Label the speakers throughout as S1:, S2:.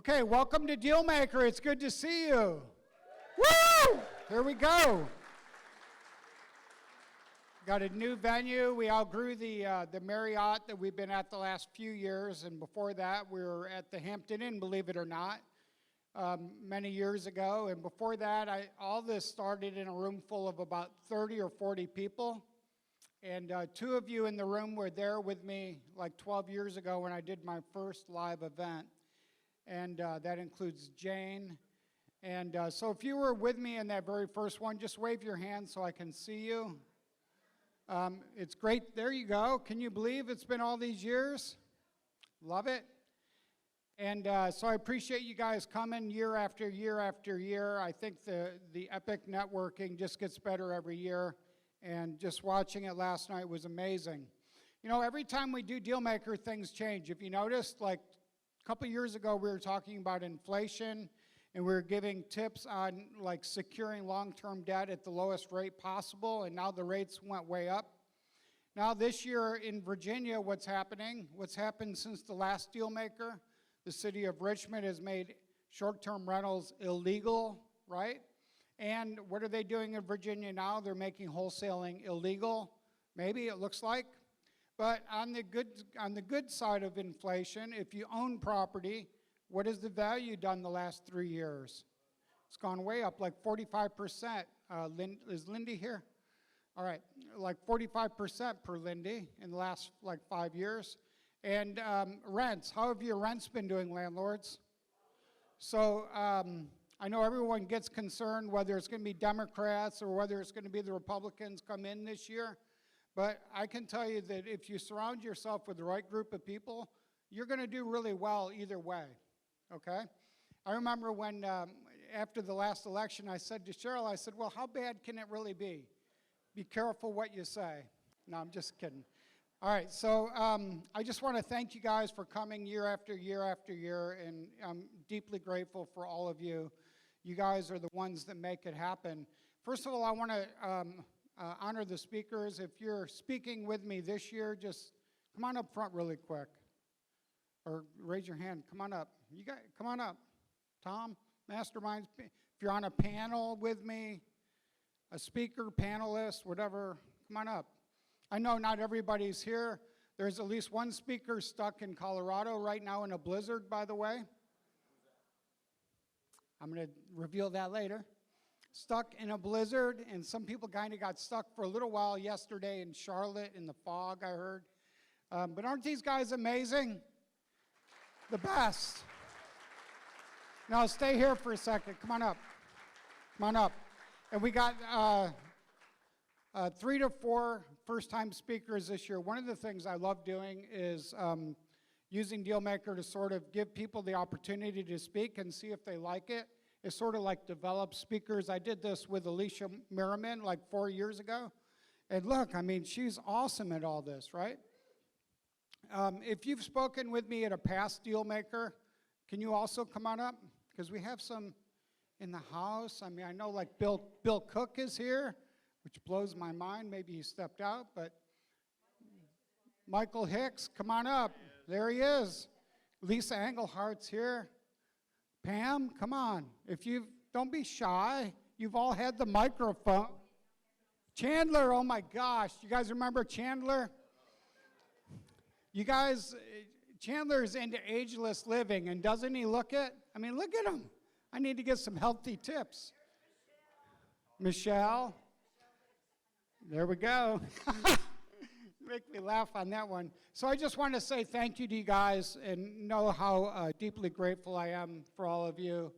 S1: Okay, welcome to DealMaker. It's good to see you. Woo! Here we go. Got a new venue. We outgrew the Marriott that we've been at the last few years, and before that we were at the Hampton Inn, believe it or not, many years ago. And before that, all this started in a room full of about 30 or 40 people. And two of you in the room were there with me like 12 years ago when I did my first live event. And that includes Jane. And so if you were with me in that very first one, just wave your hand so I can see you. It's great. There you go. Can you believe it's been all these years? Love it. And so I appreciate you guys coming year after year after year. I think the epic networking just gets better every year. And just watching it last night was amazing. You know, every time we do DealMaker, things change. If you noticed, like a couple years ago, we were talking about inflation, and we were giving tips on like securing long-term debt at the lowest rate possible, and now the rates went way up. Now this year in Virginia, what's happened since the last DealMaker? The city of Richmond has made short-term rentals illegal, right? And what are they doing in Virginia now? They're making wholesaling illegal, maybe it looks like. But on the good side of inflation, if you own property, what has the value done the last 3 years? It's gone way up, like 45%. Is Lindy here? All right, like 45% per Lindy in the last like 5 years. And rents, how have your rents been doing, landlords? So I know everyone gets concerned whether it's going to be Democrats or whether it's going to be the Republicans come in this year. But I can tell you that if you surround yourself with the right group of people, you're going to do really well either way, okay? I remember when, after the last election, I said to Cheryl, I said, well, how bad can it really be? Be careful what you say. No, I'm just kidding. All right, so I just want to thank you guys for coming year after year after year, and I'm deeply grateful for all of you. You guys are the ones that make it happen. First of all, I want to honor the speakers. If you're speaking with me this year, just come on up front really quick, or raise your hand. Come on up. You guys, come on up. Tom, masterminds. If you're on a panel with me, a speaker, panelist, whatever, come on up. I know not everybody's here. There's at least one speaker stuck in Colorado right now in a blizzard, by the way. I'm going to reveal that later. Stuck in a blizzard, and some people kind of got stuck for a little while yesterday in Charlotte in the fog, I heard. But aren't these guys amazing? The best. Now stay here for a second. Come on up. Come on up. And we got 3 to 4 first-time speakers this year. One of the things I love doing is using DealMaker to sort of give people the opportunity to speak and see if they like it. It's sort of like develop speakers. I did this with Alicia Merriman like 4 years ago. And look, I mean, she's awesome at all this, right? If you've spoken with me at a past DealMaker, can you also come on up? Because we have some in the house. I mean, I know like Bill Cook is here, which blows my mind. Maybe he stepped out, but Michael Hicks, come on up. There he is. Lisa Englehart's here. Pam, come on. Don't be shy. You've all had the microphone. Chandler, oh my gosh. You guys remember Chandler? You guys, Chandler's into ageless living, and doesn't he look it? I mean, look at him. I need to get some healthy tips. Michelle. There we go. Make me laugh on that one. So I just want to say thank you to you guys and know how deeply grateful I am for all of you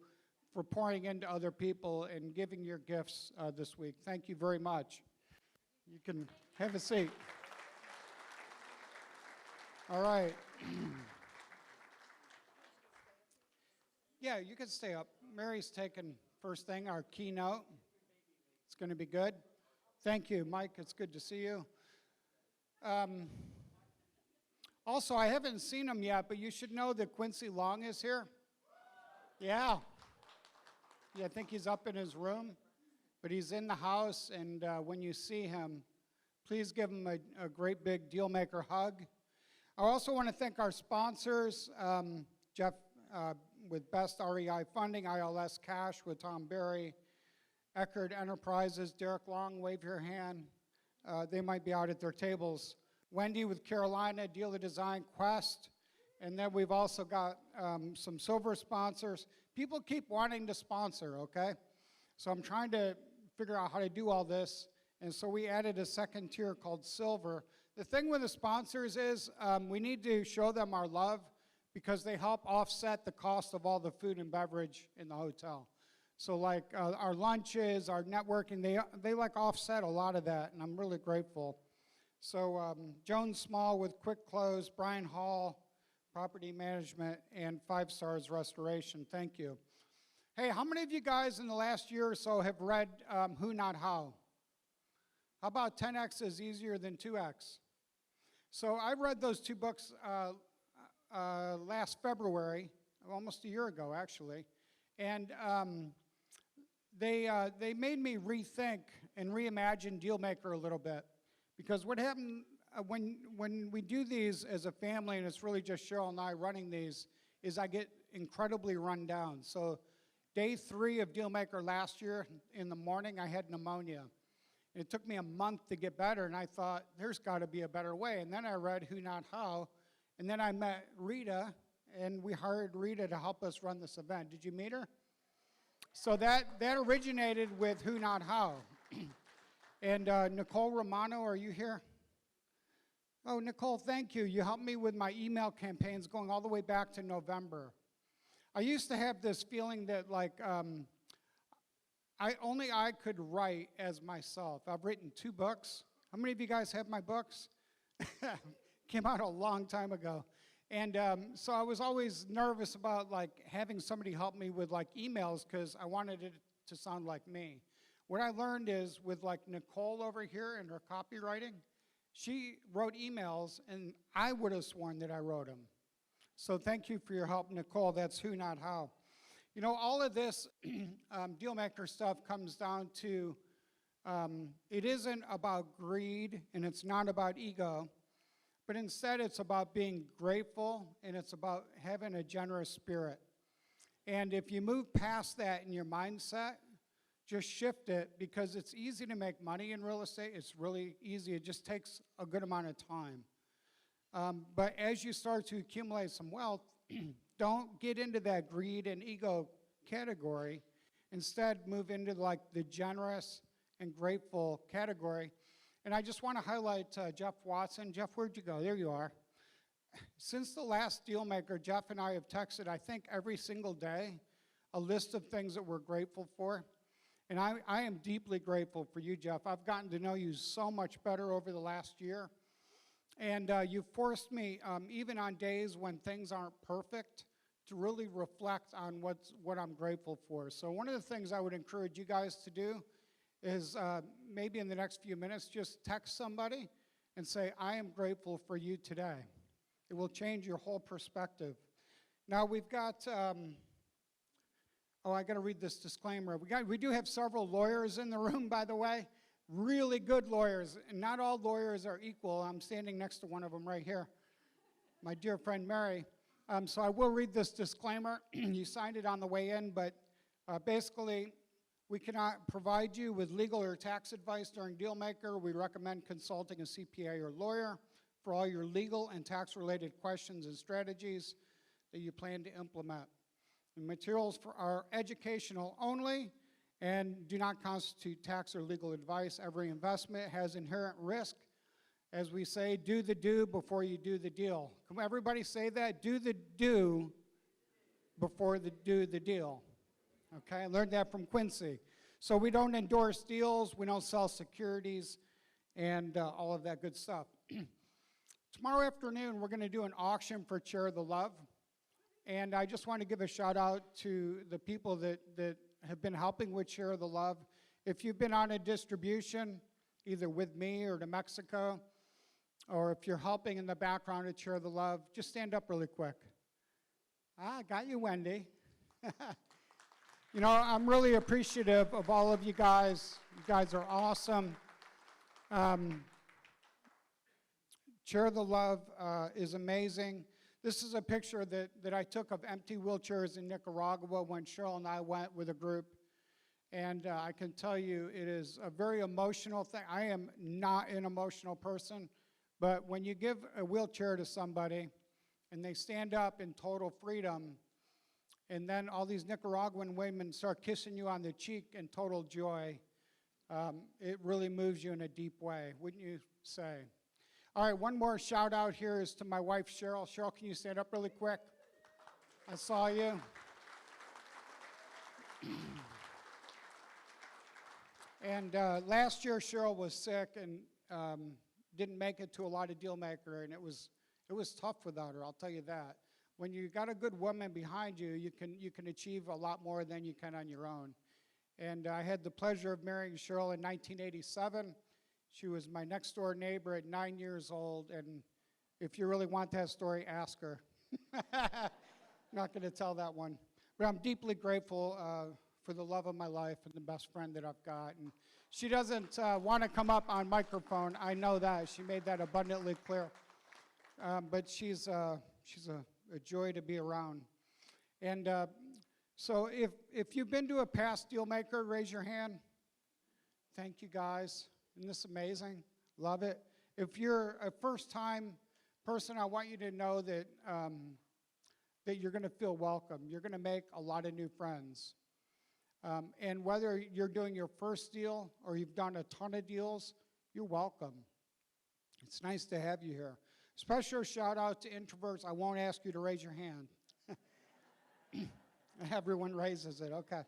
S1: for pouring into other people and giving your gifts this week. Thank you very much. You can have a seat. All right. Yeah, you can stay up. Mary's taking first thing, our keynote. It's going to be good. Thank you, Mike. It's good to see you. Also, I haven't seen him yet, but you should know that Quincy Long is here. Yeah. Yeah, I think he's up in his room, but he's in the house, and when you see him, please give him a great big DealMaker hug. I also want to thank our sponsors, Jeff with Best REI Funding, ILS Cash with Tom Berry, Eckerd Enterprises, Derek Long, wave your hand. They might be out at their tables. Wendy with Carolina, Dealer Design, Quest. And then we've also got some silver sponsors. People keep wanting to sponsor, okay? So I'm trying to figure out how to do all this. And so we added a second tier called silver. The thing with the sponsors is we need to show them our love because they help offset the cost of all the food and beverage in the hotel. So like our lunches, our networking, they like offset a lot of that, and I'm really grateful. So Joan Small with Quick Close, Brian Hall, Property Management, and 5 Stars Restoration, thank you. Hey, how many of you guys in the last year or so have read Who Not How? How about 10X is easier than 2X? So I read those 2 books last February, almost a year ago actually, and they made me rethink and reimagine DealMaker a little bit. Because what happened when we do these as a family, and it's really just Cheryl and I running these, is I get incredibly run down. So day 3 of DealMaker last year, in the morning, I had pneumonia. And it took me a month to get better, and I thought, there's got to be a better way. And then I read Who Not How, and then I met Rita, and we hired Rita to help us run this event. Did you meet her? So that originated with Who Not How. And Nicole Romano, are you here? Oh, Nicole, thank you. You helped me with my email campaigns going all the way back to November. I used to have this feeling that like I could write as myself. I've written 2 books. How many of you guys have my books? Came out a long time ago. And so I was always nervous about like having somebody help me with like emails because I wanted it to sound like me. What I learned is with like Nicole over here and her copywriting, she wrote emails and I would have sworn that I wrote them. So thank you for your help, Nicole. That's Who Not How. You know, all of this DealMaker stuff comes down to it isn't about greed and it's not about ego, but instead it's about being grateful and it's about having a generous spirit. And if you move past that in your mindset, just shift it because it's easy to make money in real estate. It's really easy. It just takes a good amount of time. But as you start to accumulate some wealth, don't get into that greed and ego category. Instead, move into like the generous and grateful category. And I just want to highlight Jeff Watson. Jeff, where'd you go? There you are. Since the last DealMaker, Jeff and I have texted, I think, every single day, a list of things that we're grateful for. And I am deeply grateful for you, Jeff. I've gotten to know you so much better over the last year. And you've forced me, even on days when things aren't perfect, to really reflect on what I'm grateful for. So one of the things I would encourage you guys to do is maybe in the next few minutes, just text somebody and say, I am grateful for you today. It will change your whole perspective. Now we've got... I got to read this disclaimer. We do have several lawyers in the room, by the way, really good lawyers. And not all lawyers are equal. I'm standing next to one of them right here, my dear friend Mary. So I will read this disclaimer. You signed it on the way in, but basically, we cannot provide you with legal or tax advice during DealMaker. We recommend consulting a CPA or lawyer for all your legal and tax-related questions and strategies that you plan to implement. The materials are educational only and do not constitute tax or legal advice. Every investment has inherent risk. As we say, do the do before you do the deal. Can everybody say that? Do the do before do the deal. Okay, I learned that from Quincy. So we don't endorse deals, we don't sell securities, and all of that good stuff. Tomorrow afternoon, we're going to do an auction for Share the Love. And I just want to give a shout out to the people that have been helping with Share the Love. If you've been on a distribution, either with me or to Mexico, or if you're helping in the background at Share the Love, just stand up really quick. I got you, Wendy. You know, I'm really appreciative of all of you guys. You guys are awesome. Share the Love is amazing. This is a picture that I took of empty wheelchairs in Nicaragua when Cheryl and I went with a group. And I can tell you it is a very emotional thing. I am not an emotional person, but when you give a wheelchair to somebody and they stand up in total freedom, and then all these Nicaraguan women start kissing you on the cheek in total joy, it really moves you in a deep way, wouldn't you say? All right, one more shout out here is to my wife, Cheryl. Cheryl, can you stand up really quick? I saw you. And last year, Cheryl was sick and didn't make it to a lot of DealMaker, and it was tough without her, I'll tell you that. When you got a good woman behind you, you can achieve a lot more than you can on your own. And I had the pleasure of marrying Cheryl in 1987. She was my next door neighbor at 9 years old, and if you really want that story, ask her. Not going to tell that one. But I'm deeply grateful for the love of my life and the best friend that I've got. And she doesn't want to come up on microphone. I know that. She made that abundantly clear. But she's a joy to be around. And so if you've been to a past DealMaker, raise your hand. Thank you, guys. Isn't this amazing? Love it. If you're a first-time person, I want you to know that that you're going to feel welcome. You're going to make a lot of new friends. And whether you're doing your first deal or you've done a ton of deals, you're welcome. It's nice to have you here. Special shout out to introverts. I won't ask you to raise your hand. Everyone raises it, okay.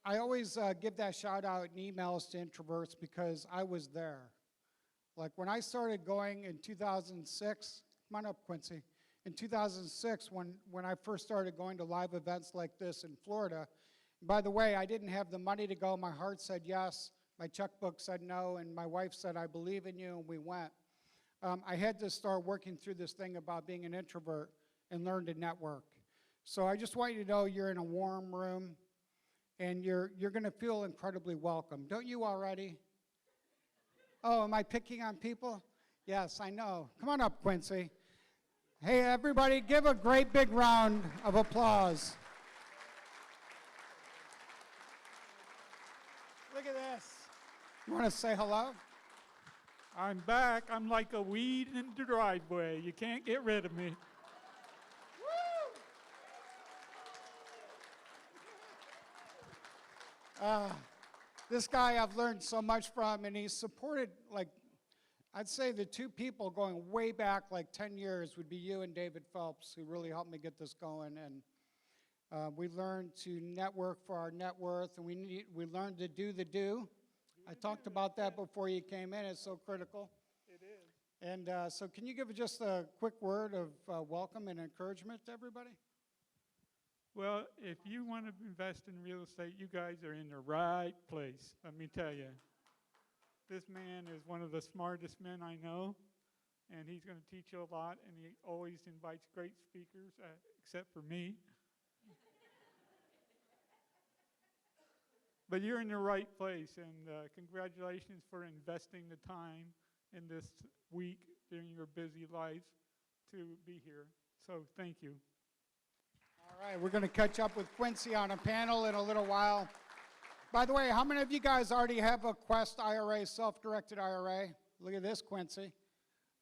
S1: I always give that shout out in emails to introverts because I was there. Like when I started going in 2006, come on up, Quincy. In 2006, when I first started going to live events like this in Florida, by the way, I didn't have the money to go. My heart said yes. My checkbook said no, and my wife said, I believe in you, and we went. I had to start working through this thing about being an introvert and learn to network. So I just want you to know you're in a warm room, and you're going to feel incredibly welcome. Don't you already? Oh, am I picking on people? Yes, I know. Come on up, Quincy. Hey, everybody, give a great big round of applause. Look at this. You want to say hello?
S2: I'm back. I'm like a weed in the driveway. You can't get rid of me.
S1: This guy I've learned so much from, and he's supported, like, I'd say the two people going way back like 10 years would be you and David Phelps, who really helped me get this going. And we learned to network for our net worth, and we learned to do the do. I talked about that before you came in. It's so critical.
S2: It is.
S1: And so can you give just a quick word of welcome and encouragement to everybody?
S2: Well, if you want to invest in real estate, you guys are in the right place, let me tell you. This man is one of the smartest men I know, and he's going to teach you a lot, and he always invites great speakers, except for me. But you're in the right place, and congratulations for investing the time in this week during your busy life to be here. So thank you.
S1: All right, we're going to catch up with Quincy on a panel in a little while. By the way, how many of you guys already have a Quest IRA, self-directed IRA? Look at this, Quincy.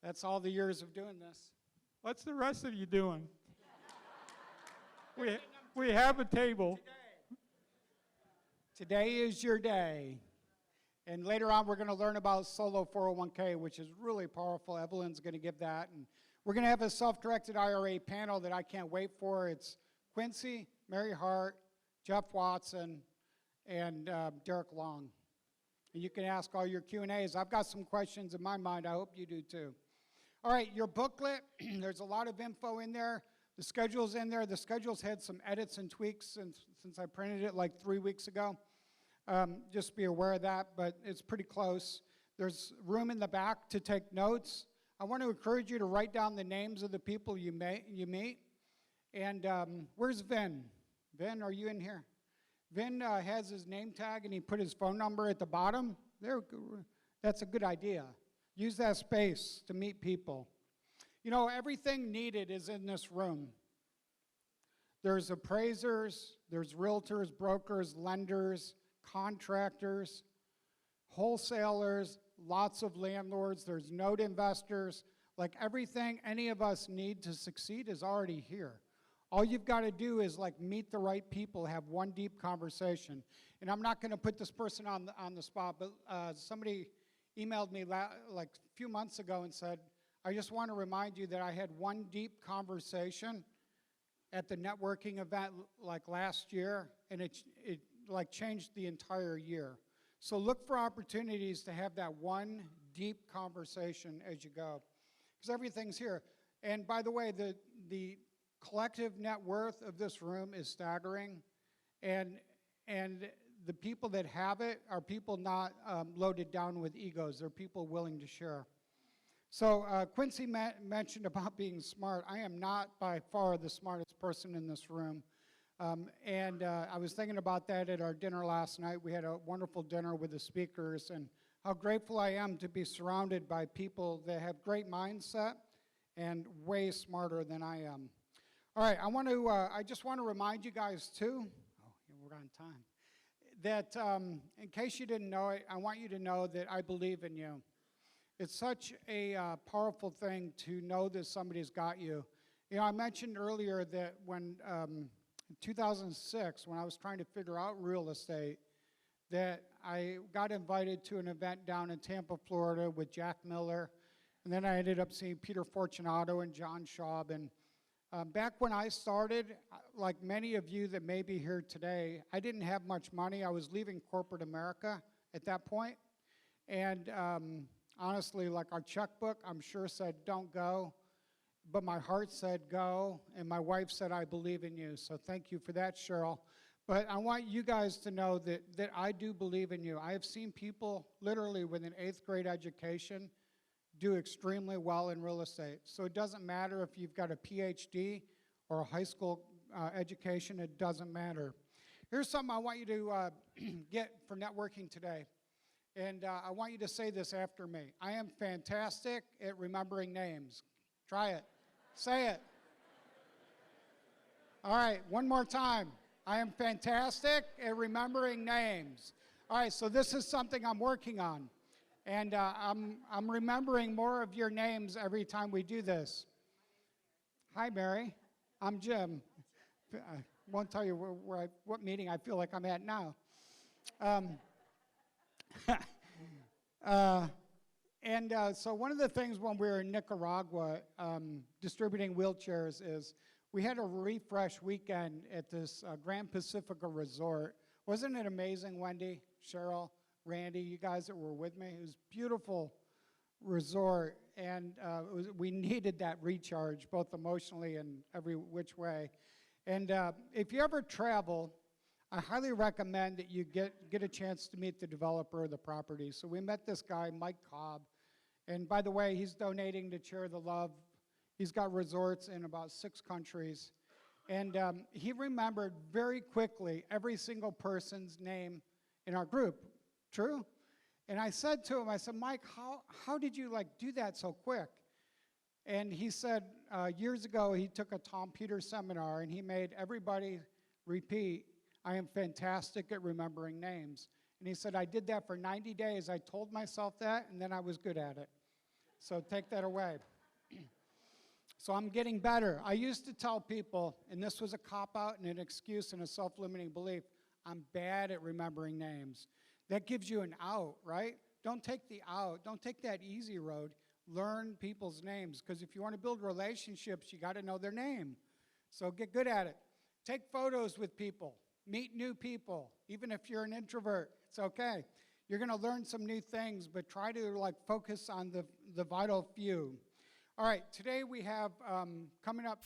S1: That's all the years of doing this.
S2: What's the rest of you doing? we have a table.
S1: Today is your day. And later on, we're going to learn about solo 401k, which is really powerful. Evelyn's going to give that. And we're going to have a self-directed IRA panel that I can't wait for. It's Quincy, Mary Hart, Jeff Watson, and Derek Long. And you can ask all your Q&As. I've got some questions in my mind. I hope you do too. All right, your booklet, there's a lot of info in there. The schedule's in there. The schedule's had some edits and tweaks since I printed it like 3 weeks ago. Just be aware of that, but it's pretty close. There's room in the back to take notes. I want to encourage you to write down the names of the people you meet. And where's Vin? Vin, are you in here? Vin has his name tag, and he put his phone number at the bottom. That's a good idea. Use that space to meet people. You know, everything needed is in this room. There's appraisers, there's realtors, brokers, lenders, contractors, wholesalers, lots of landlords, there's note investors. Like everything any of us need to succeed is already here. All you've got to do is like meet the right people, have one deep conversation. And I'm not going to put this person on the spot, but somebody emailed me like a few months ago and said, I just want to remind you that I had one deep conversation at the networking event like last year, and it like changed the entire year. So look for opportunities to have that one deep conversation as you go, because everything's here. And by the way, the collective net worth of this room is staggering, and the people that have it are people not loaded down with egos. They're people willing to share. So Quincy mentioned about being smart. I am not by far the smartest person in this room. I was thinking about that at our dinner last night. We had a wonderful dinner with the speakers, and how grateful I am to be surrounded by people that have great mindset and way smarter than I am. All right, I just want to remind you guys too, we're on time, that in case you didn't know it, I want you to know that I believe in you. It's such a powerful thing to know that somebody's got you. You know, I mentioned earlier that when in 2006, when I was trying to figure out real estate, that I got invited to an event down in Tampa, Florida with Jack Miller, and then I ended up seeing Peter Fortunato and John Schaub. And back when I started, like many of you that may be here today, I didn't have much money. I was leaving corporate America at that point. And honestly, like our checkbook, I'm sure said, don't go. But my heart said, go. And my wife said, I believe in you. So thank you for that, Cheryl. But I want you guys to know that I do believe in you. I have seen people literally with an 8th grade education do extremely well in real estate. So it doesn't matter if you've got a PhD or a high school education. It doesn't matter. Here's something I want you to get for networking today. And I want you to say this after me. I am fantastic at remembering names. Try it. Say it. All right, one more time. I am fantastic at remembering names. All right, so this is something I'm working on. And I'm remembering more of your names every time we do this. Hi, Mary. I'm Jim. I won't tell you what meeting I feel like I'm at now. So one of the things when we were in Nicaragua distributing wheelchairs is we had a refresh weekend at this Grand Pacifica Resort. Wasn't it amazing, Wendy, Cheryl, Randy, you guys that were with me? It was a beautiful resort, and we needed that recharge, both emotionally and every which way. And if you ever travel, I highly recommend that you get a chance to meet the developer of the property. So we met this guy, Mike Cobb, and by the way, he's donating to Share the Love. He's got resorts in about 6 countries, and he remembered very quickly every single person's name in our group. True? And I said to him, I said, Mike, how did you like do that so quick? And he said years ago he took a Tom Peters seminar and he made everybody repeat, I am fantastic at remembering names. And he said, I did that for 90 days. I told myself that, and then I was good at it. So take that away. So I'm getting better. I used to tell people, and this was a cop-out and an excuse and a self-limiting belief, I'm bad at remembering names. That gives you an out, right? Don't take the out. Don't take that easy road. Learn people's names, because if you want to build relationships, you got to know their name. So get good at it. Take photos with people. Meet new people. Even if you're an introvert, it's okay. You're going to learn some new things, but try to like focus on the vital few. All right, today we have coming up.